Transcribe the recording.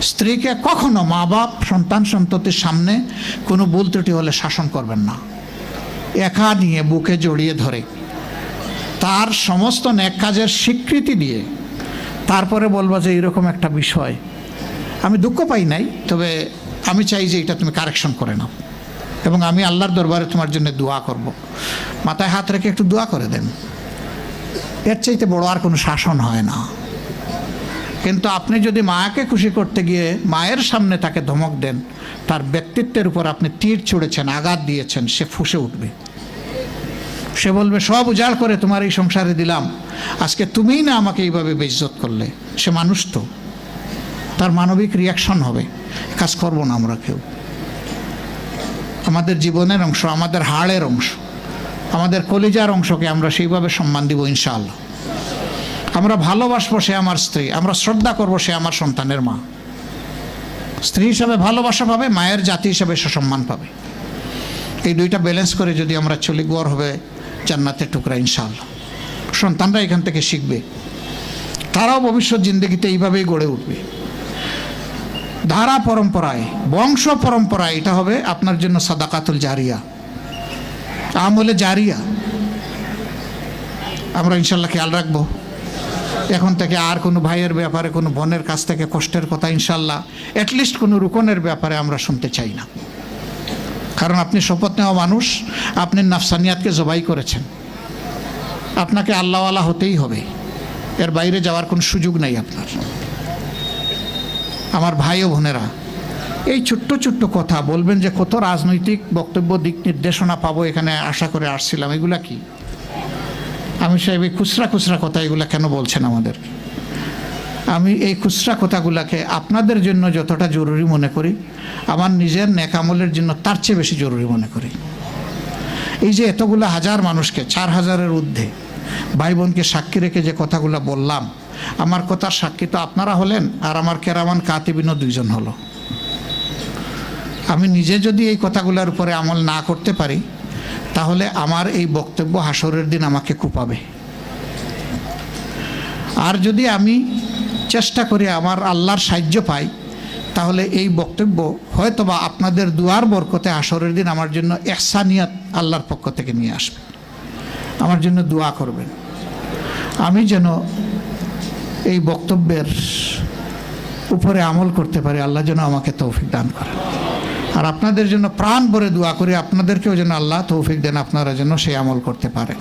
স্ত্রীকে কখনো মা বাপ সন্তান সন্ততির সামনে কোনো ভুল ত্রুটি হলে শাসন করবেন না। একা নিয়ে বুকে জড়িয়ে ধরে তার সমস্ত নেক কাজের স্বীকৃতি দিয়ে তারপরে বলবো যে এরকম একটা বিষয় আমি দুঃখ পাই নাই, তবে আমি চাই যে এটা তুমি কারেকশন করে নাও এবং আমি আল্লাহর দরবারে তোমার জন্য দোয়া করব। মাথায় হাত রেখে একটু দোয়া করে দেন। এর চাইতে বড় আর কোনো শাসন হয় না। কিন্তু আপনি যদি মাকে খুশি করতে গিয়ে মায়ের সামনে তাকে ধমক দেন, তার ব্যক্তিত্বের উপর আপনি তীর ছুঁড়েছেন, আঘাত দিয়েছেন, সে ফুঁসে উঠবে। সে বলবে সব উজাড় করে তোমার এই সংসারে দিলাম, আজকে তুমিই না আমাকে এইভাবে বেইজ্জত করলে। সে মানুষ তো, তার মানবিক রিয়াকশন হবে। কাজ করবো না আমরা কেউ। আমাদের জীবনের অংশ, আমাদের হাড়ের অংশ, আমাদের কলিজার অংশকে আমরা সেইভাবে সম্মান দিব ইনশাআল্লাহ। আমরা ভালোবাসবো সে আমার স্ত্রী, আমরা শ্রদ্ধা করবো সে আমার সন্তানের মা। স্ত্রী হিসাবে ভালোবাসা পাবে, মায়ের জাতি হিসাবে সে সম্মান পাবে। এই দুইটা ব্যালেন্স করে যদি আমরা চলি, গড় হবে জান্নাতের টুকরা ইনশাআল্লাহ। সন্তানরা এখান থেকে শিখবে, তারাও ভবিষ্যৎ জিন্দগিতে এইভাবেই গড়ে উঠবে। ধারা পরম্পরায়, বংশ পরম্পরায় এটা হবে আপনার জন্য সাদাকাতুল জারিয়া, আমলে জারিয়া। আমরা ইনশাল্লাহ খেয়াল রাখবো। এখন থেকে আর কোনো ভাইয়ের ব্যাপারে, কোনো বোনের কাছ থেকে কষ্টের কথা ইনশাল্লাহ অ্যাটলিস্ট কোনো রুকনের ব্যাপারে আমরা শুনতে চাই না। কারণ আপনি শপথ নেওয়া মানুষ, আপনি নাফসানিয়াতকে জবাই করেছেন, আপনাকে আল্লাহওয়ালা হতেই হবে, এর বাইরে যাওয়ার কোনো সুযোগ নাই আপনার। আমার ভাই ও বোনেরা, এই ছোট্ট ছোট্ট কথা বলবেন যে কত রাজনৈতিক বক্তব্য, দিক নির্দেশনা পাবো, এখানে আশা করে আসছিলাম, এগুলা কি? আমি সাহেব এই খুচরা খুচরা কথা এগুলা কেন বলছেন আমাদের? আমি এই খুচরা কথাগুলাকে আপনাদের জন্য যতটা জরুরি মনে করি, আমার নিজের নেক আমলের জন্য তার চেয়ে বেশি জরুরি মনে করি। এই যে এতগুলো হাজার মানুষকে, 4000-এর ঊর্ধ্বে ভাই বোনকে সাক্ষী রেখে যে কথাগুলো বললাম, আমার কথার সাক্ষী তো আপনারা হলেন, আর আমার কেরামান কাতিবিনও 2 জন হলো। আমি নিজে যদি এই কথাগুলোর উপরে আমল না করতে পারি, তাহলে আমার এই বক্তব্য হাসরের দিন আমাকে কুপাবে। আর যদি আমি চেষ্টা করি আমার আল্লাহর সাহায্য পাই, তাহলে এই বক্তব্য হয়তোবা আপনাদের দুয়ার বরকতে হাসরের দিন আমার জন্য ইহসানিয়াত আল্লাহর পক্ষ থেকে নিয়ে আসবে। আমার জন্য দোয়া করবেন, আমি যেন এই বক্তব্যের উপরে আমল করতে পারি। আল্লাহ যেন আমাকে তৌফিক দান করেন। আর আপনাদের জন্য প্রাণ ভরে দোয়া করি, আপনাদেরকেও যেন আল্লাহ তৌফিক দেন, আপনারা যেন সেই আমল করতে পারেন।